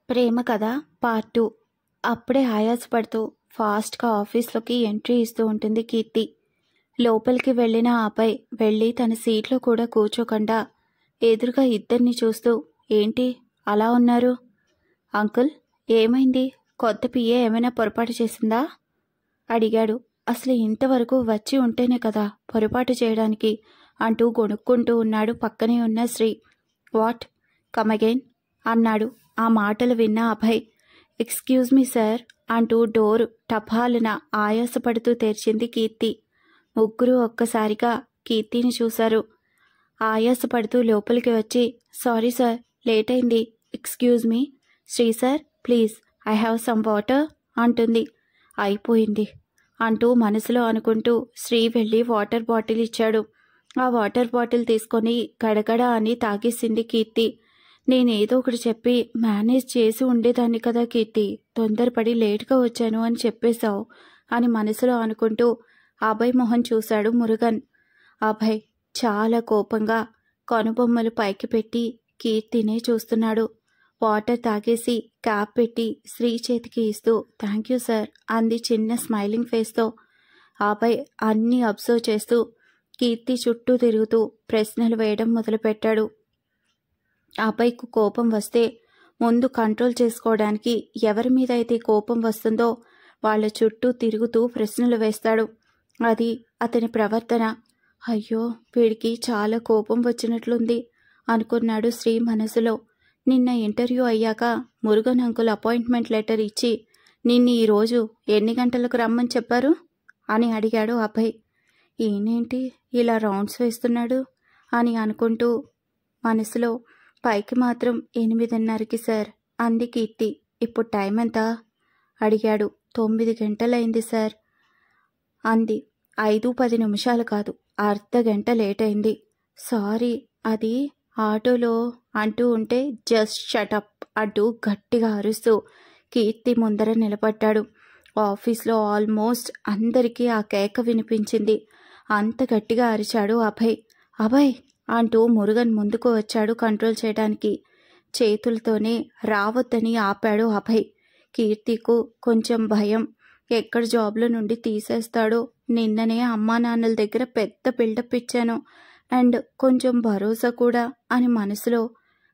ప్రేమ కథ పార్ట్ 2. అప్పుడే ఆయాసపడుతూ ఫాస్ట్గా ఆఫీస్లోకి ఎంట్రీ ఇస్తూ ఉంటుంది కీర్తి. లోపలికి వెళ్ళిన ఆపై వెళ్ళి తన సీట్లో కూడా కూర్చోకుండా ఎదురుగా ఇద్దరిని చూస్తూ, ఏంటి అలా ఉన్నారు? అంకుల్, ఏమైంది? కొత్త పిఏ ఏమైనా పొరపాటు చేసిందా అడిగాడు. అసలు ఇంతవరకు వచ్చి ఉంటేనే కదా పొరపాటు చేయడానికి అంటూ గొణుక్కుంటూ ఉన్నాడు పక్కనే ఉన్న శ్రీ. వాట్, కమ్ అగైన్ అన్నాడు. ఆ మాటలు విన్న అభయ్, ఎక్స్క్యూజ్ మీ సార్ అంటూ డోరు టపాలున ఆయాసపడుతూ తెరిచింది కీర్తి. ముగ్గురు ఒక్కసారిగా కీర్తిని చూశారు. ఆయాసపడుతూ లోపలికి వచ్చి, సారీ సార్, లేట్ అయింది, excuse me. Sri sir, please, I have some water అంటుంది. అయిపోయింది అంటూ మనసులో అనుకుంటూ శ్రీ వెళ్ళి వాటర్ బాటిల్ ఇచ్చాడు. ఆ వాటర్ బాటిల్ తీసుకొని గడగడ అని తాగేసింది కీర్తి. నేనేదో ఒకటి చెప్పి మేనేజ్ చేసి ఉండేదాన్ని కదా కీర్తి, తొందరపడి లేట్గా వచ్చాను అని చెప్పేశావు అని మనసులో అనుకుంటూ అభయ్ మొహం చూశాడు మురుగన్. అభయ్ చాలా కోపంగా కనుబొమ్మలు పైకి పెట్టి కీర్తినే చూస్తున్నాడు. వాటర్ తాగేసి క్యాప్ పెట్టి శ్రీ చేతికి ఇస్తూ థ్యాంక్ యూ సార్ అంది చిన్న స్మైలింగ్ ఫేస్తో. అభయ్ అన్నీ అబ్జర్వ్ చేస్తూ కీర్తి చుట్టూ తిరుగుతూ ప్రశ్నలు వేయడం మొదలుపెట్టాడు. అభయ్కు కోపం వస్తే ముందు కంట్రోల్ చేసుకోవడానికి ఎవరి మీద అయితే కోపం వస్తుందో వాళ్ళ చుట్టూ తిరుగుతూ ప్రశ్నలు వేస్తాడు. అది అతని ప్రవర్తన. అయ్యో, వీడికి చాలా కోపం వచ్చినట్లుంది అనుకున్నాడు శ్రీ మనసులో. నిన్న ఇంటర్వ్యూ అయ్యాక మురుగన్ అంకుల్ అపాయింట్మెంట్ లెటర్ ఇచ్చి నిన్ను ఈరోజు ఎన్ని గంటలకు రమ్మని చెప్పారు అని అడిగాడు అభయ్. ఈయనేంటి ఇలా రౌండ్స్ వేస్తున్నాడు అని అనుకుంటూ మనసులో, పైకి మాత్రం 8:30కి సార్ అంది కీర్తి. ఇప్పుడు టైం ఎంత అడిగాడు. 9 గంటలైంది సార్ అంది. 5-10 నిమిషాలు కాదు, అర్ధగంట లేట్ అయింది. సారీ, అది ఆటోలో అంటూ ఉంటే జస్ట్ షటప్ అంటూ గట్టిగా అరుస్తూ కీర్తి ముందర నిలబడ్డాడు. ఆఫీస్లో ఆల్మోస్ట్ అందరికీ ఆ కేక వినిపించింది. అంత గట్టిగా అరిచాడు అభయ్. అభయ్ అంటూ మురుగన్ ముందుకు వచ్చాడు కంట్రోల్ చేయడానికి. చేతులతోనే రావద్దని ఆపాడు అభయ్. కీర్తికు కొంచెం భయం, ఎక్కడ జాబ్లో నుండి తీసేస్తాడో. నిన్ననే అమ్మా నాన్నల దగ్గర పెద్ద బిల్డప్ ఇచ్చాను అండ్ కొంచెం భరోసా కూడా అని మనసులో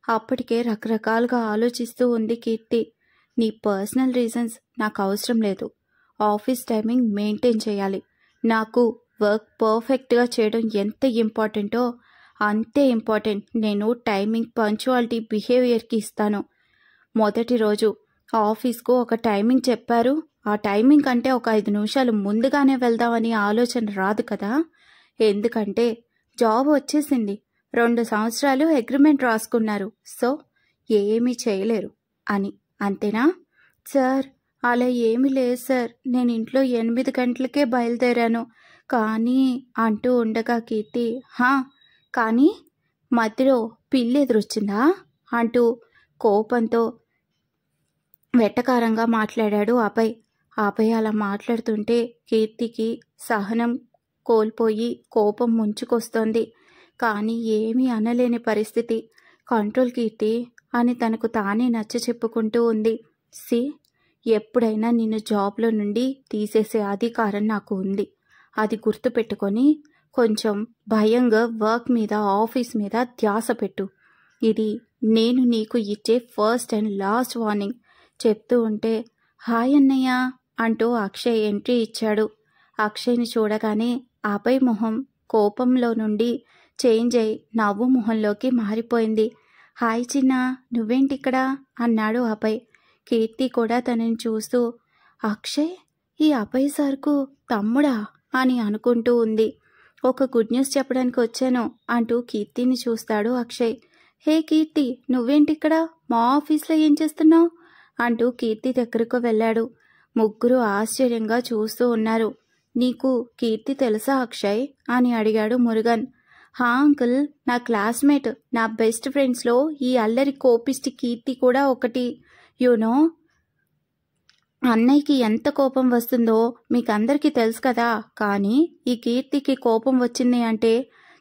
అప్పటికే రకరకాలుగా ఆలోచిస్తూ ఉంది కీర్తి. నీ పర్సనల్ రీజన్స్ నాకు అవసరం లేదు. ఆఫీస్ టైమింగ్ మెయింటైన్ చేయాలి. నాకు వర్క్ పర్ఫెక్ట్గా చేయడం ఎంత ఇంపార్టెంటో అంతే ఇంపార్టెంట్ నేను టైమింగ్ పంచువాలిటీ బిహేవియర్కి ఇస్తాను. మొదటి రోజు ఆఫీస్కు ఒక టైమింగ్ చెప్పారు, ఆ టైమింగ్ కంటే ఒక 5 నిమిషాలు ముందుగానే వెళ్దామని ఆలోచన రాదు కదా. ఎందుకంటే జాబ్ వచ్చేసింది, 2 సంవత్సరాలు అగ్రిమెంట్ రాసుకున్నారు, సో ఏమీ చేయలేరు అని. అంతేనా? సార్, అలా ఏమీ లేదు సార్, నేను ఇంట్లో 8 గంటలకే బయలుదేరాను కానీ అంటూ ఉండగా కీర్తి, కానీ మధ్యలో పిల్లి ఎదురొచ్చిందా అంటూ కోపంతో వెటకారంగా మాట్లాడాడు అభయ్. అభయ్ అలా మాట్లాడుతుంటే కీర్తికి సహనం కోల్పోయి కోపం ముంచుకొస్తోంది. కానీ ఏమీ అనలేని పరిస్థితి. కంట్రోల్ కీర్తి అని తనకు తానే నచ్చ చెప్పుకుంటూ ఉంది. ఎప్పుడైనా నిన్ను జాబ్లో నుండి తీసేసే అధికారం నాకు ఉంది, అది గుర్తుపెట్టుకొని కొంచెం భయంగా వర్క్ మీద ఆఫీస్ మీద ధ్యాస పెట్టు. ఇది నేను నీకు ఇచ్చే ఫస్ట్ అండ్ లాస్ట్ వార్నింగ్ చెప్తూ ఉంటే, హాయ్ అన్నయ్య అంటూ అక్షయ్ ఎంట్రీ ఇచ్చాడు. అక్షయ్ని చూడగానే అభయ్ మొహం కోపంలో నుండి చేంజ్ అయి నవ్వు మొహంలోకి మారిపోయింది. హాయ్ చిన్న, నువ్వేంటిక్కడ అన్నాడు అభయ్. కీర్తి కూడా తనని చూస్తూ, అక్షయ్ ఈ అభయ్ సార్కు తమ్ముడా అని అనుకుంటూ ఉంది. ఒక గుడ్ న్యూస్ చెప్పడానికి వచ్చాను అంటూ కీర్తిని చూస్తాడు అక్షయ్. హే కీర్తి, నువ్వేంటిక్కడ, మా ఆఫీస్లో ఏం చేస్తున్నావు అంటూ కీర్తి దగ్గరకు వెళ్ళాడు. ముగ్గురు ఆశ్చర్యంగా చూస్తూ ఉన్నారు. నీకు కీర్తి తెలుసా అక్షయ్ అని అడిగాడు మురుగన్. అంకుల్, నా క్లాస్మేట్, నా బెస్ట్ ఫ్రెండ్స్లో ఈ అల్లరి కోపిష్టి కీర్తి కూడా ఒకటి. యూనో, అన్నయ్యకి ఎంత కోపం వస్తుందో మీకందరికీ తెలుసు కదా. కానీ ఈ కీర్తికి కోపం వచ్చింది అంటే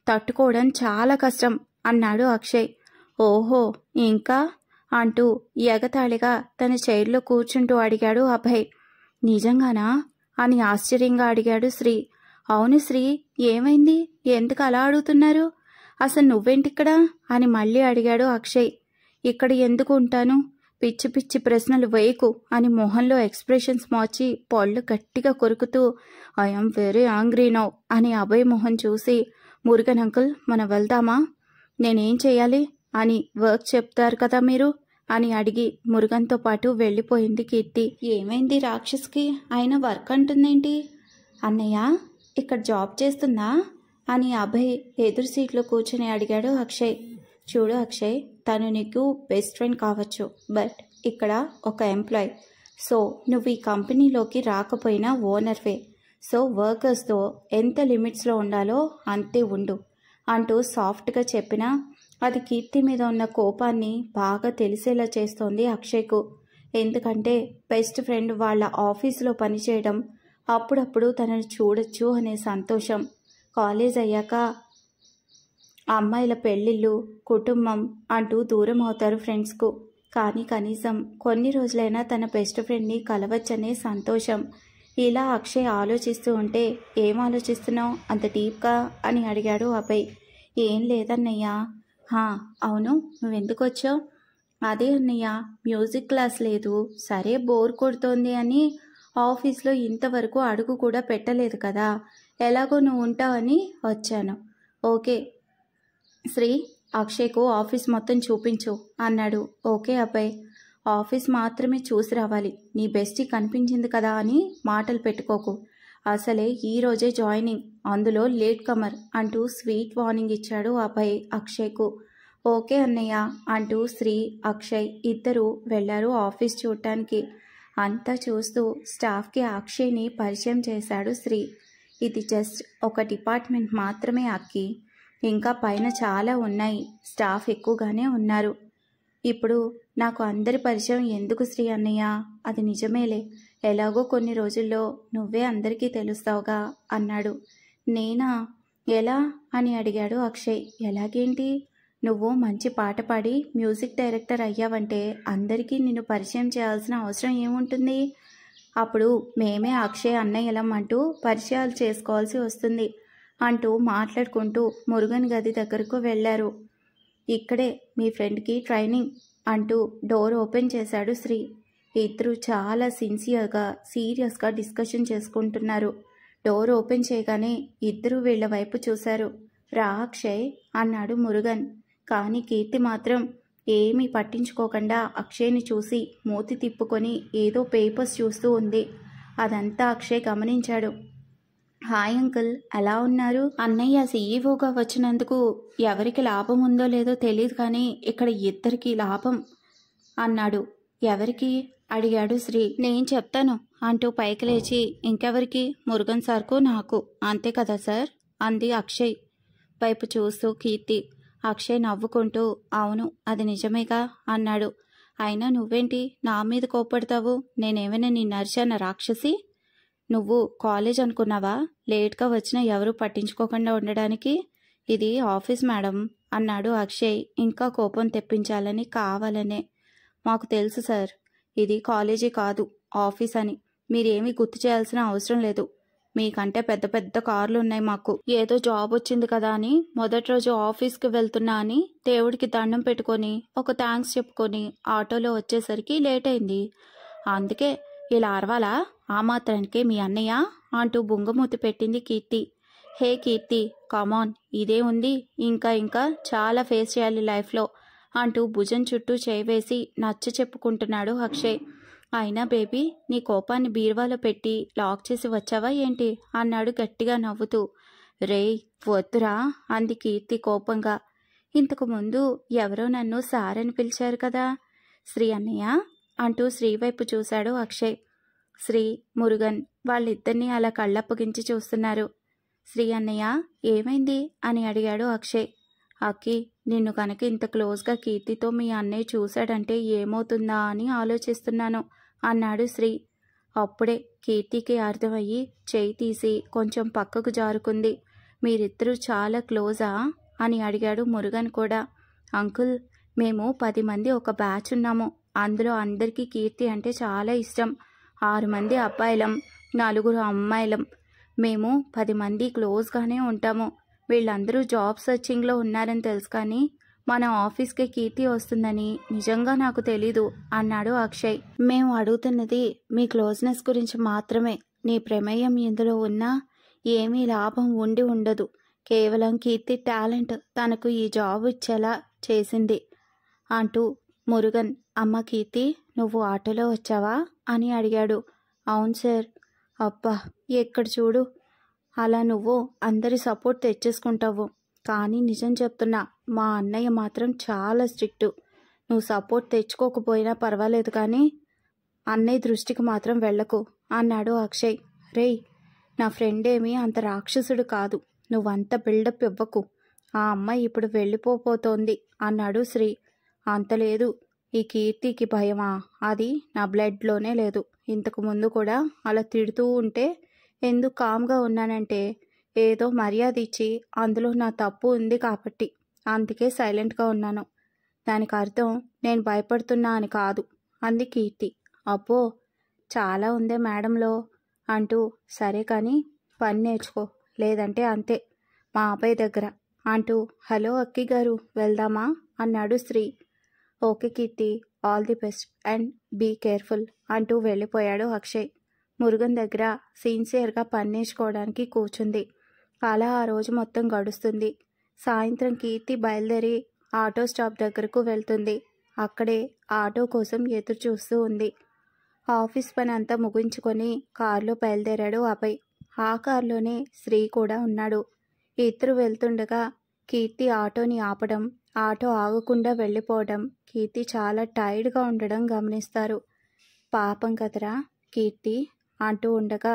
తట్టుకోవడం చాలా కష్టం అన్నాడు అక్షయ్. ఓహో, ఇంకా అంటూ ఎగతాళిగా తన చైర్లో కూర్చుంటూ అడిగాడు అభయ్. నిజంగానా అని ఆశ్చర్యంగా అడిగాడు శ్రీ. అవును శ్రీ, ఏమైంది, ఎందుకు అలా అడుగుతున్నారు? అసలు నువ్వేంటిక్కడ అని మళ్ళీ అడిగాడు అక్షయ్. ఇక్కడ ఎందుకు ఉంటాను, పిచ్చి పిచ్చి ప్రశ్నలు వేయకు అని మొహంలో ఎక్స్ప్రెషన్స్ మార్చి పళ్ళు గట్టిగా కొరుకుతూ ఐఎమ్ వెరీ యాంగ్రీ నౌ అని అభయ్ మొహం చూసి, మురుగన్ అంకుల్ మనం వెళ్దామా, నేనేం చేయాలి అని వర్క్ చెప్తారు కదా మీరు అని అడిగి మురుగన్తో పాటు వెళ్ళిపోయింది కీర్తి. ఏమైంది రాక్షస్కి, అయినా వర్క్ అంటుందేంటి? అన్నయ్య ఇక్కడ జాబ్ చేస్తుందా అని అభయ్ ఎదురు సీట్లో కూర్చొని అడిగాడు అక్షయ్. చూడు అక్షయ్, తను నీకు బెస్ట్ ఫ్రెండ్ కావచ్చు, బట్ ఇక్కడ ఒక ఎంప్లాయ్. సో నువ్వు ఈ కంపెనీలోకి రాకపోయినా ఓనర్వే. సో వర్కర్స్తో ఎంత లిమిట్స్లో ఉండాలో అంతే ఉండు అంటూ సాఫ్ట్గా చెప్పినా అది కీర్తి మీద ఉన్న కోపాన్ని బాగా తెలిసేలా చేస్తోంది అక్షయ్కు. ఎందుకంటే బెస్ట్ ఫ్రెండ్ వాళ్ళ ఆఫీసులో పనిచేయడం, అప్పుడప్పుడు తనను చూడొచ్చు అనే సంతోషం. కాలేజ్ అయ్యాక అమ్మాయిల పెళ్ళిళ్ళు, కుటుంబం అంటూ దూరం అవుతారు ఫ్రెండ్స్కు. కానీ కనీసం కొన్ని రోజులైనా తన బెస్ట్ ఫ్రెండ్ని కలవచ్చనే సంతోషం. ఇలా అక్షయ్ ఆలోచిస్తూ ఉంటే, ఏం ఆలోచిస్తున్నావు అంత డీప్గా అని అడిగాడు అభయ్. ఏం లేదన్నయ్యా. అవును, నువ్వెందుకు వచ్చావు? అదే అన్నయ్య, మ్యూజిక్ క్లాస్ లేదు, సరే బోర్ కొడుతోంది అని ఆఫీస్లో ఇంతవరకు అడుగు కూడా పెట్టలేదు కదా, ఎలాగో నువ్వు ఉంటావని వచ్చాను. ఓకే శ్రీ, అక్షయ్కు ఆఫీస్ మొత్తం చూపించు అన్నాడు. ఓకే అబ్బాయి, ఆఫీస్ మాత్రమే చూసి రావాలి, నీ బెస్టీ కనిపించింది కదా అని మాటలు పెట్టుకోకు. అసలే ఈరోజే జాయినింగ్, అందులో లేట్ కమర్ అంటూ స్వీట్ వార్నింగ్ ఇచ్చాడు అభయ్ అక్షయ్కు. ఓకే అన్నయ్య అంటూ శ్రీ, అక్షయ్ ఇద్దరూ వెళ్లారు ఆఫీస్ చూడటానికి. అంతా చూస్తూ స్టాఫ్కి అక్షయ్ని పరిచయం చేశాడు శ్రీ. ఇది జస్ట్ ఒక డిపార్ట్మెంట్ మాత్రమే అక్కి, ఇంకా పైన చాలా ఉన్నాయి, స్టాఫ్ ఎక్కువగానే ఉన్నారు. ఇప్పుడు నాకు అందరి పరిచయం ఎందుకు శ్రీ అన్నయ్య? అది నిజమేలే, ఎలాగో కొన్ని రోజుల్లో నువ్వే అందరికీ తెలుస్తావుగా అన్నాడు. నేనా? ఎలా అని అడిగాడు అక్షయ్. ఎలాగేంటి, నువ్వు మంచి పాట పాడి మ్యూజిక్ డైరెక్టర్ అయ్యావంటే అందరికీ నిన్ను పరిచయం చేయాల్సిన అవసరం ఏముంటుంది? అప్పుడు మేమే అక్షయ్ అన్నయ్యలం అంటూ పరిచయాలు చేసుకోవాల్సి వస్తుంది అంటూ మాట్లాడుకుంటూ మురుగన్ గది దగ్గరకు వెళ్ళారు. ఇక్కడే మీ ఫ్రెండ్కి ట్రైనింగ్ అంటూ డోర్ ఓపెన్ చేశాడు శ్రీ. ఇద్దరు చాలా సిన్సియర్గా సీరియస్గా డిస్కషన్ చేసుకుంటున్నారు. డోర్ ఓపెన్ చేయగానే ఇద్దరు వీళ్ల వైపు చూశారు. రా అక్షయ్ అన్నాడు మురుగన్. కానీ కీర్తి మాత్రం ఏమీ పట్టించుకోకుండా అక్షయ్ని చూసి మూతి తిప్పుకొని ఏదో పేపర్స్ చూస్తూ ఉంది. అదంతా అక్షయ్ గమనించాడు. హాయ్ అంకుల్, ఎలా ఉన్నారు? అన్నయ్య సీఈఓగా వచ్చినందుకు ఎవరికి లాభం ఉందో లేదో తెలియదు, కానీ ఇక్కడ ఇద్దరికి లాభం అన్నాడు. ఎవరికి అడిగాడు శ్రీ. నేను చెప్తాను అంటూ పైకి లేచి, ఇంకెవరికి, మురుగన్ సార్కు నాకు, అంతే కదా సార్ అంది అక్షయ్ వైపు చూస్తూ కీర్తి. అక్షయ్ నవ్వుకుంటూ అవును అది నిజమేగా అన్నాడు. అయినా నువ్వేంటి నా మీద కోప్పడతావు? నేనేమైనా నీ నరిచాన రాక్షసి? నువ్వు కాలేజ్ అనుకున్నావా లేట్గా వచ్చినా ఎవరూ పట్టించుకోకుండా ఉండడానికి? ఇది ఆఫీస్ మేడం అన్నాడు అక్షయ్ ఇంకా కోపం తెప్పించాలని కావాలనే. మాకు తెలుసు సార్, ఇది కాలేజీ కాదు ఆఫీస్ అని. మీరేమీ గుర్తు చేయాల్సిన అవసరం లేదు. మీకంటే పెద్ద పెద్ద కార్లు ఉన్నాయి మాకు. ఏదో జాబ్ వచ్చింది కదా అని మొదటి రోజు ఆఫీస్కి వెళ్తున్నా అని దేవుడికి దండం పెట్టుకొని ఒక థ్యాంక్స్ చెప్పుకొని ఆటోలో వచ్చేసరికి లేట్ అయింది. అందుకే ఇలా అరవాలా? ఆ మాత్రానికే మీ అన్నయ్య అంటూ బుంగమూతి పెట్టింది కీర్తి. హే కీర్తి, కమాన్, ఇదే ఉంది, ఇంకా ఇంకా చాలా ఫేస్ చేయాలి లైఫ్లో అంటూ భుజం చుట్టూ చేవేసి నచ్చ చెప్పుకుంటున్నాడు అక్షయ్. అయినా బేబీ, నీ కోపాన్ని బీరువాలో పెట్టి లాక్ చేసి వచ్చావా ఏంటి అన్నాడు గట్టిగా నవ్వుతూ. రేయ్ వద్దురా అంది కీర్తి కోపంగా. ఇంతకు ముందు ఎవరో నన్ను సార్ అని పిలిచారు కదా, శ్రీ అన్నయ్య అంటూ శ్రీ వైపు చూశాడు అక్షయ్. శ్రీ, మురుగన్ వాళ్ళిద్దరినీ అలా కళ్ళప్పగించి చూస్తున్నారు. శ్రీ అన్నయ్య ఏమైంది అని అడిగాడు అక్షయ్. అక్కి, నిన్ను కనుక ఇంత క్లోజ్గా కీర్తితో మీ అన్నయ్య చూశాడంటే ఏమవుతుందా అని ఆలోచిస్తున్నాను అన్నాడు శ్రీ. అప్పుడే కీర్తికి అర్థమయ్యి చేయి తీసి కొంచెం పక్కకు జారుకుంది. మీరిద్దరూ చాలా క్లోజా అని అడిగాడు మురుగన్ కూడా. అంకుల్, మేము 10 మంది ఒక బ్యాచ్ ఉన్నాము. అందులో అందరికీ కీర్తి అంటే చాలా ఇష్టం. 6 మంది అబ్బాయిలం, 4 అమ్మాయిలం. మేము 10 మంది క్లోజ్గానే ఉంటాము. వీళ్ళందరూ జాబ్ సర్చింగ్లో ఉన్నారని తెలుసు, కానీ మన ఆఫీస్కి కీర్తి వస్తుందని నిజంగా నాకు తెలీదు అన్నాడు అక్షయ్. మేము అడుగుతున్నది మీ క్లోజ్నెస్ గురించి మాత్రమే. నీ ప్రమేయం ఇందులో ఉన్నా ఏమీ లాభం ఉండి ఉండదు. కేవలం కీర్తి టాలెంట్ తనకు ఈ జాబ్ ఇచ్చేలా చేసింది అంటూ మురుగన్, అమ్మ కీర్తి నువ్వు ఆటోలో వచ్చావా అని అడిగాడు. అవును సార్. అబ్బా, ఎక్కడ చూడు అలా నువ్వు అందరి సపోర్ట్ తెచ్చేసుకుంటావు. కానీ నిజం చెప్తున్నా, మా అన్నయ్య మాత్రం చాలా స్ట్రిక్టు. నువ్వు సపోర్ట్ తెచ్చుకోకపోయినా పర్వాలేదు, కానీ అన్నయ్య దృష్టికి మాత్రం వెళ్ళకు అన్నాడు అక్షయ్. రేయ్, నా ఫ్రెండ్ ఏమీ అంత రాక్షసుడు కాదు. నువ్వంత బిల్డప్ ఇవ్వకు. ఆ అమ్మాయి ఇప్పుడు వెళ్ళిపోతోంది అన్నాడు శ్రీ. అంత లేదు. ఈ కీర్తికి భయమా? అది నా బ్లడ్లోనే లేదు. ఇంతకు ముందు కూడా అలా తిడుతూ ఉంటే ఎందుకు కామ్గా ఉన్నానంటే ఏదో మర్యాద ఇచ్చి అందులో నా తప్పు ఉంది కాబట్టి అందుకే సైలెంట్గా ఉన్నాను. దానికి అర్థం నేను భయపడుతున్నా అని కాదు అంది కీర్తి. అబ్బో, చాలా ఉందే మేడంలో అంటూ, సరే కానీ పని నేర్చుకో, లేదంటే అంతే మా అబ్బాయి దగ్గర అంటూ, హలో అక్కి గారు వెళ్దామా అన్నాడు Sri. Okay Keerthi, all the best and be careful అంటూ వెళ్ళిపోయాడు అక్షయ్. మురుగన్ దగ్గర సిన్సియర్గా పని నేర్చుకోవడానికి కూర్చుంది. అలా ఆ రోజు మొత్తం గడుస్తుంది. సాయంత్రం కీర్తి బయలుదేరి ఆటో స్టాప్ దగ్గరకు వెళ్తుంది. అక్కడే ఆటో కోసం ఎదురు చూస్తూ ఉంది. ఆఫీస్ పని అంతా ముగించుకొని కారులో బయలుదేరాడు అభయ్. ఆ కారులోనే శ్రీ కూడా ఉన్నాడు. ఇద్దరు వెళ్తుండగా కీర్తి ఆటోని ఆపడం, ఆటో ఆగకుండా వెళ్ళిపోవడం, కీర్తి చాలా టైర్డ్గా ఉండడం గమనిస్తారు. పాపం కదరా కీర్తి అంటూ ఉండగా,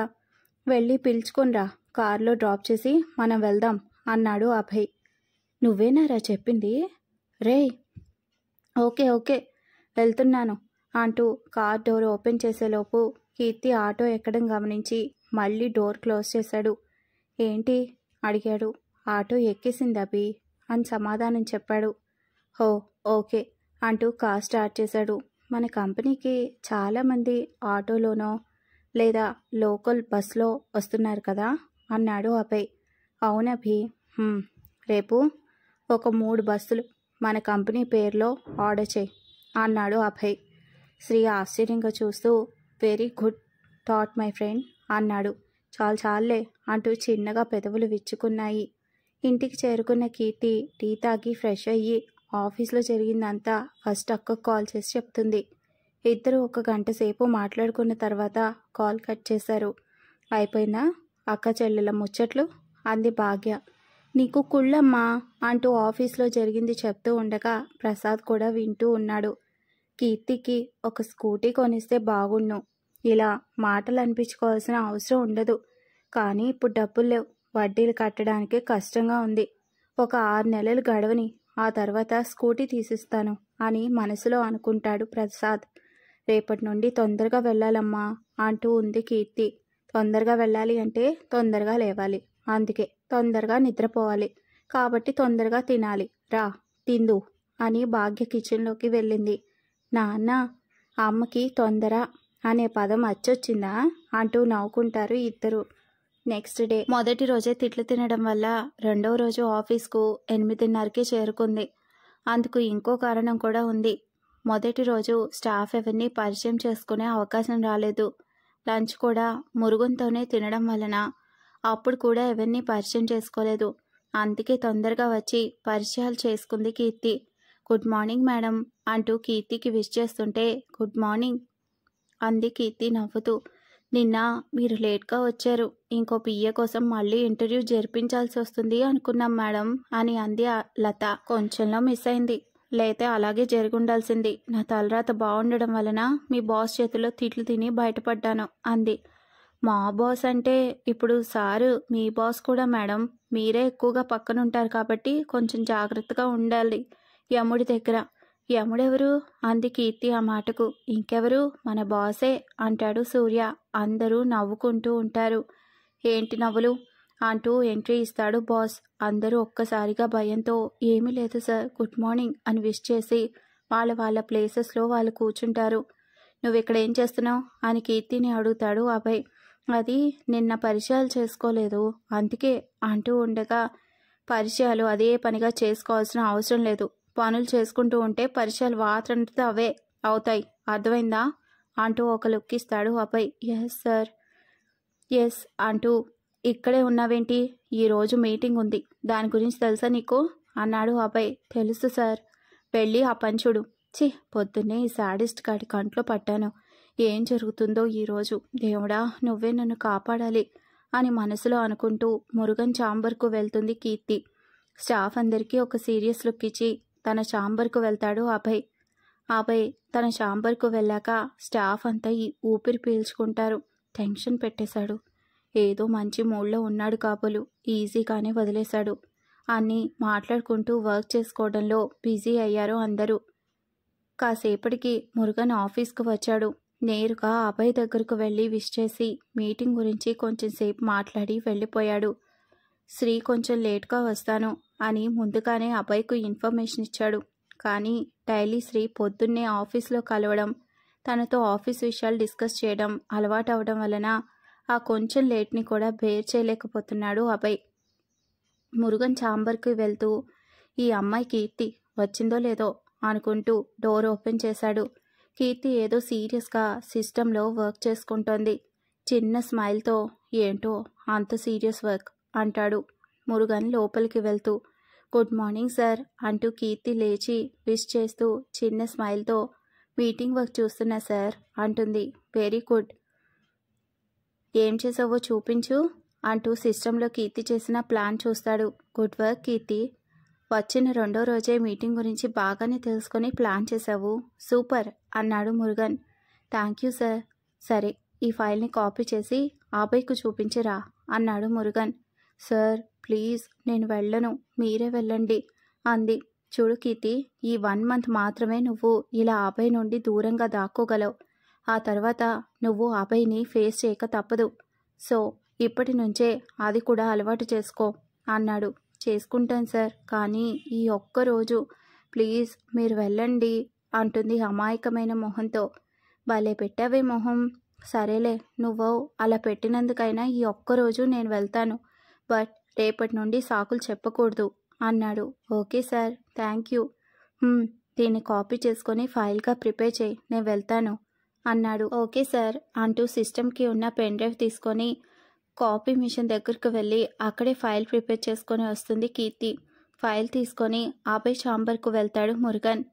వెళ్ళి పిలుచుకునిరా, కారులో డ్రాప్ చేసి మనం వెళ్దాం అన్నాడు అభయ్. నువ్వేనారా చెప్పింది? రేయ్, ఓకే ఓకే వెళ్తున్నాను అంటూ కార్ డోర్ ఓపెన్ చేసేలోపు కీర్తి ఆటో ఎక్కడం గమనించి మళ్ళీ డోర్ క్లోజ్ చేశాడు. ఏంటి అడిగాడు. ఆటో ఎక్కేసింది అభి అని సమాధానం చెప్పాడు. హో ఓకే అంటూ కార్ స్టార్ట్ చేశాడు. మన కంపెనీకి చాలామంది ఆటోలోనో లేదా లోకల్ బస్లో వస్తున్నారు కదా అన్నాడు అభయ్. అవునభి, రేపు ఒక 3 బస్సులు మన కంపెనీ పేరులో ఆర్డర్ చేయి అన్నాడు అభయ్. శ్రీ ఆశ్చర్యంగా చూస్తూ, very good thought my friend అన్నాడు. చాలే అంటూ చిన్నగా పెదవులు విచ్చుకున్నాయి. ఇంటికి చేరుకున్న కీర్తి టీ తాగి ఫ్రెష్ అయ్యి ఆఫీస్లో జరిగిందంతా ఫస్ట్ అక్కకు కాల్ చేసి చెప్తుంది. ఇద్దరు 1 గంట సేపు మాట్లాడుకున్న తర్వాత కాల్ కట్ చేశారు. అయిపోయిందా అక్క చెల్లెల ముచ్చట్లు అంది భాగ్య. నీకు కుళ్ళమ్మా అంటూ ఆఫీస్లో జరిగింది చెప్తూ ఉండగా ప్రసాద్ కూడా వింటూ ఉన్నాడు. కీర్తికి ఒక స్కూటీ కొనిస్తే బాగుండు. ఇలా మాటలు అనిపించుకోవాల్సిన అవసరం ఉండదు. కానీ ఇప్పుడు డబ్బులు లేవు, వడ్డీలు కట్టడానికి కష్టంగా ఉంది. ఒక 6 నెలలు గడవని, ఆ తర్వాత స్కూటీ తీసిస్తాను అని మనసులో అనుకుంటాడు ప్రసాద్. రేపటి నుండి తొందరగా వెళ్ళాలమ్మా అంటూ ఉంది కీర్తి. తొందరగా వెళ్ళాలి అంటే తొందరగా లేవాలి, అందుకే తొందరగా నిద్రపోవాలి, కాబట్టి తొందరగా తినాలి, రా తిందు అని భాగ్య కిచెన్లోకి వెళ్ళింది. నాన్న, అమ్మకి తొందర అనే పదం అచ్చొచ్చిందా అంటూ నవ్వుకుంటారు ఇద్దరు. నెక్స్ట్ డే మొదటి రోజే తిట్లు తినడం వల్ల రెండవ రోజు ఆఫీస్కు 8:30కే చేరుకుంది. అందుకు ఇంకో కారణం కూడా ఉంది. మొదటి రోజు స్టాఫ్ ఎవరిని పరిచయం చేసుకునే అవకాశం రాలేదు. లంచ్ కూడా మురుగునితోనే తినడం వలన అప్పుడు కూడా ఎవరిని పరిచయం చేసుకోలేదు. అందుకే తొందరగా వచ్చి పరిచయాలు చేసుకుంది కీర్తి. గుడ్ మార్నింగ్ మేడం అంటూ కీర్తికి విష్ చేస్తుంటే, గుడ్ మార్నింగ్ అంది కీర్తి నవ్వుతూ. నిన్న మీరు లేట్గా వచ్చారు, ఇంకో పిఏ కోసం మళ్ళీ ఇంటర్వ్యూ జరిపించాల్సి వస్తుంది అనుకున్నాం మేడం అని అంది లత. కొంచెంలో మిస్ అయింది, లేతే అలాగే జరుగుండాల్సింది. నా తలరాత బాగుండడం వలన మీ బాస్ చేతిలో తిట్లు తిని బయటపడ్డాను అంది. మా బాస్ అంటే ఇప్పుడు సారు మీ బాస్ కూడా మేడం. మీరే ఎక్కువగా పక్కనుంటారు కాబట్టి కొంచెం జాగ్రత్తగా ఉండాలి యముడి దగ్గర. యముడెవరు అంది కీర్తి ఆ మాటకు. ఇంకెవరు, మన బాసే అంటాడు సూర్య. అందరూ నవ్వుకుంటూ ఉంటారు. ఏంటి నవ్వులు అంటూ ఎంట్రీ ఇస్తాడు బాస్. అందరూ ఒక్కసారిగా భయంతో ఏమీ లేదు సార్, గుడ్ మార్నింగ్ అని విష్ చేసి వాళ్ళ ప్లేసెస్లో వాళ్ళు కూర్చుంటారు. నువ్వు ఇక్కడ ఏం చేస్తున్నావు అని కీర్తిని అడుగుతాడు అభయ్. అది నిన్న పరిచయాలు చేసుకోలేదు అందుకే అంటూ ఉండగా, పరిచయాలు అదే పనిగా చేసుకోవాల్సిన అవసరం లేదు. పనులు చేసుకుంటూ ఉంటే పరిచయాలు వాటంటే అవే అవుతాయి, అర్థమైందా అంటూ ఒక లుక్ ఇస్తాడు అభయ్. Yes sir. ఎస్ అంటూ ఇక్కడే ఉన్నావేంటి, ఈరోజు మీటింగ్ ఉంది, దాని గురించి తెలుసా నీకు అన్నాడు అభయ్. తెలుసు సార్. వెళ్ళి ఆ పంచుడు. పొద్దున్నే ఈ శాడిస్ట్ గాడి కంట్లో పట్టాను. ఏం జరుగుతుందో ఈరోజు, దేవుడా నువ్వే నన్ను కాపాడాలి అని మనసులో అనుకుంటూ మురుగన్ ఛాంబర్కు వెళ్తుంది కీర్తి. స్టాఫ్ అందరికీ ఒక సీరియస్ లుక్ ఇచ్చి తన ఛాంబర్కు వెళ్తాడు అభయ్. తన ఛాంబర్కు వెళ్ళాక స్టాఫ్ అంతా ఈ ఊపిరి పీల్చుకుంటారు. టెన్షన్ పెట్టేశాడు. ఏదో మంచి మూడ్లో ఉన్నాడు కాబోలు, ఈజీగానే వదిలేశాడు. అన్నీ మాట్లాడుకుంటూ వర్క్ చేసుకోవడంలో బిజీ అయ్యారు అందరూ. కాసేపటికి మురుగన్ ఆఫీస్కు వచ్చాడు. నేరుగా అభయ్ దగ్గరకు వెళ్ళి విష్ చేసి మీటింగ్ గురించి కొంచెం సేపు మాట్లాడి వెళ్ళిపోయాడు. శ్రీ కొంచెం లేట్గా వస్తాను అని ముందుగానే అభయ్కు ఇన్ఫర్మేషన్ ఇచ్చాడు. కానీ డైలీ శ్రీ పొద్దున్నే ఆఫీస్లో కలవడం, తనతో ఆఫీస్ విషయాలు డిస్కస్ చేయడం అలవాటు అవడం వలన ఆ కొంచెం లేట్ని కూడా బేర్ చేయలేకపోతున్నాడు అభయ్. మురుగన్ ఛాంబర్కి వెళ్తూ ఈ అమ్మాయి కీర్తి వచ్చిందో లేదో అనుకుంటూ డోర్ ఓపెన్ చేశాడు. కీర్తి ఏదో సీరియస్గా సిస్టంలో వర్క్ చేసుకుంటోంది. చిన్న స్మైల్తో ఏంటో అంత సీరియస్ వర్క్ అంటాడు మురుగన్ లోపలికి వెళ్తూ. గుడ్ మార్నింగ్ సార్ అంటూ కీర్తి లేచి విష్ చేస్తూ చిన్న స్మైల్తో మీటింగ్ వర్క్ చూస్తున్నా సార్ అంటుంది. వెరీ గుడ్, ఏం చేసావో చూపించు అంటూ సిస్టంలో కీర్తి చేసిన ప్లాన్ చూస్తాడు. గుడ్ వర్క్ కీర్తి, వచ్చిన రెండో రోజే మీటింగ్ గురించి బాగానే తెలుసుకొని ప్లాన్ చేశావు, సూపర్ అన్నాడు మురుగన్. Thank you sir. సరే ఈ ఫైల్ని కాపీ చేసి అభయ్కు చూపించిరా అన్నాడు మురుగన్. సార్ ప్లీజ్ నేను వెళ్ళను, మీరే వెళ్ళండి అంది. చూడు కీర్తి, ఈ 1 మంత్ మాత్రమే నువ్వు ఇలా అభయ్ నుండి దూరంగా దాక్కోగలవు. ఆ తర్వాత నువ్వు అభయ్ని ఫేస్ చేయక తప్పదు. సో ఇప్పటి నుంచే అది కూడా అలవాటు చేసుకో అన్నాడు. చేసుకుంటాను సార్, కానీ ఈ ఒక్కరోజు ప్లీజ్ మీరు వెళ్ళండి అంటుంది అమాయకమైన మొహంతో. భలే పెట్టావే మొహం. సరేలే, నువ్వు అలా పెట్టినందుకైనా ఈ ఒక్కరోజు నేను వెళ్తాను, బట్ రేపటి నుండి సాకులు చెప్పకూడదు అన్నాడు. Okay sir, thank you. దీన్ని కాపీ చేసుకొని ఫైల్గా ప్రిపేర్ చేయి, నేను వెళ్తాను అన్నాడు. ఓకే సార్ అంటూ సిస్టమ్కి ఉన్న పెన్ డ్రైవ్ తీసుకొని కాపీ మిషన్ దగ్గరకు వెళ్ళి అక్కడే ఫైల్ ప్రిపేర్ చేసుకొని వస్తుంది కీర్తి. ఫైల్ తీసుకొని అభయ్ ఛాంబర్కు వెళ్తాడు మురుగన్.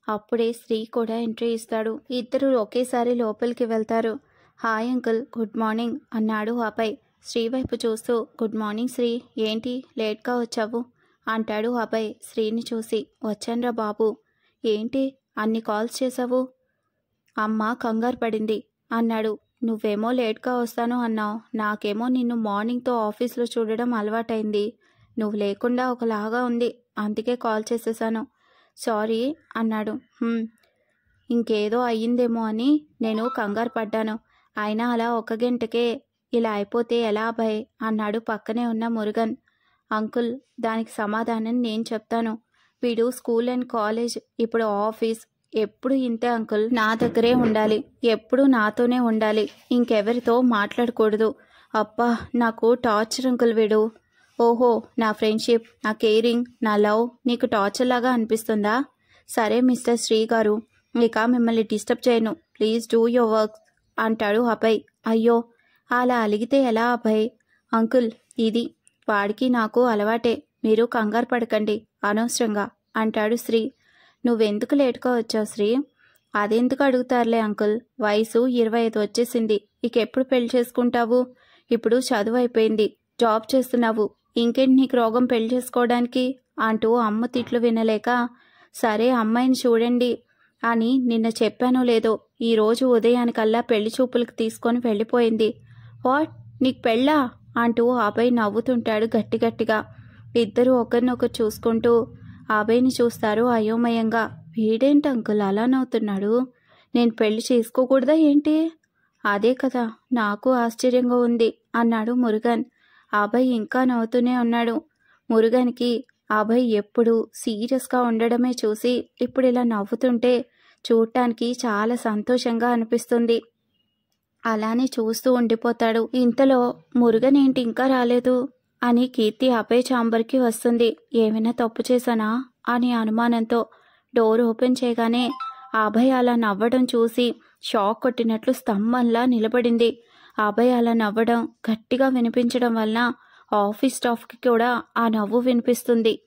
అప్పుడే శ్రీ కూడా ఎంట్రీ ఇస్తాడు. ఇద్దరు ఒకేసారి లోపలికి వెళ్తారు. హాయ్ అంకుల్, గుడ్ మార్నింగ్ అన్నాడు అభయ్ శ్రీ వైపు చూస్తూ. గుడ్ మార్నింగ్ శ్రీ, ఏంటి లేట్గా వచ్చావు అంటాడు అభయ్ శ్రీని చూసి. వచ్చాన్రా బాబు. ఏంటి అన్ని కాల్స్ చేశావు? అమ్మ కంగారు పడింది అన్నాడు. నువ్వేమో లేట్గా వస్తాను అన్నావు, నాకేమో నిన్ను మార్నింగ్తో ఆఫీస్లో చూడడం అలవాటైంది, నువ్వు లేకుండా ఒకలాగా ఉంది, అందుకే కాల్ చేసేసాను, సారీ అన్నాడు. ఇంకేదో అయ్యిందేమో అని నేను కంగారు పడ్డాను, అయినా అలా 1 గంటకే ఇలా అయిపోతే ఎలా అభయ్ అన్నాడు పక్కనే ఉన్న మురుగన్. అంకుల్, దానికి సమాధానం నేను చెప్తాను. వీడు స్కూల్ అండ్ కాలేజ్, ఇప్పుడు ఆఫీస్, ఎప్పుడు ఇంతే అంకుల్. నా దగ్గరే ఉండాలి, ఎప్పుడు నాతోనే ఉండాలి, ఇంకెవరితో మాట్లాడకూడదు. అబ్బా నాకు టార్చర్ అంకుల్ వీడు. ఓహో, నా ఫ్రెండ్షిప్, నా కేరింగ్, నా లవ్ నీకు టార్చర్ లాగా అనిపిస్తుందా? సరే మిస్టర్ శ్రీ గారు, ఇక మిమ్మల్ని డిస్టర్బ్ చేయను, ప్లీజ్ డూ యువర్ వర్క్ అంటాడు అభయ్. అయ్యో అలా అలిగితే ఎలా అభయ్? అంకుల్, ఇది వాడికి నాకు అలవాటే, మీరు కంగారు పడకండి అనవసరంగా అంటాడు శ్రీ. నువ్వెందుకు లేట్గా వచ్చావు శ్రీ? అదెందుకు అడుగుతారులే అంకుల్, వయసు 25 వచ్చేసింది, ఇక ఎప్పుడు పెళ్లి చేసుకుంటావు? ఇప్పుడు చదువు అయిపోయింది, జాబ్ చేస్తున్నావు, ఇంకేంటి నీకు రోగం పెళ్లి చేసుకోవడానికి అంటూ అమ్మ తిట్లు వినలేక, సరే అమ్మాయిని చూడండి అని నిన్న చెప్పానో లేదో, ఈరోజు ఉదయానికల్లా పెళ్లి చూపులకు తీసుకొని వెళ్ళిపోయింది. వాట్, నీకు పెళ్ళా అంటూ అభయ్ నవ్వుతుంటాడు గట్టిగట్టిగా. ఇద్దరు ఒకరినొకరు చూసుకుంటూ అభయ్ని చూస్తారు అయోమయంగా. వీడేంటి అంకుల్ అలా నవ్వుతున్నాడు, నేను పెళ్లి చేసుకోకూడదా ఏంటి? అదే కదా నాకు ఆశ్చర్యంగా ఉంది అన్నాడు మురుగన్. అభయ్ ఇంకా నవ్వుతూనే ఉన్నాడు. మురుగన్కి అభయ్ ఎప్పుడు సీరియస్గా ఉండడమే చూసి ఇప్పుడు ఇలా నవ్వుతుంటే చూడటానికి చాలా సంతోషంగా అనిపిస్తుంది. అలానే చూస్తూ ఉండిపోతాడు. ఇంతలో మురుగన్ ఏంటి ఇంకా రాలేదు అని కీర్తి అభయ్ ఛాంబర్కి వస్తుంది. ఏమైనా తప్పు చేశానా అని అనుమానంతో డోర్ ఓపెన్ చేయగానే అభయ్ అలా నవ్వడం చూసి షాక్ కొట్టినట్లు స్తంభంలా నిలబడింది. అభయ్ అలా నవ్వడం గట్టిగా వినిపించడం వల్ల ఆఫీస్ స్టాఫ్కి కూడా ఆ నవ్వు వినిపిస్తుంది.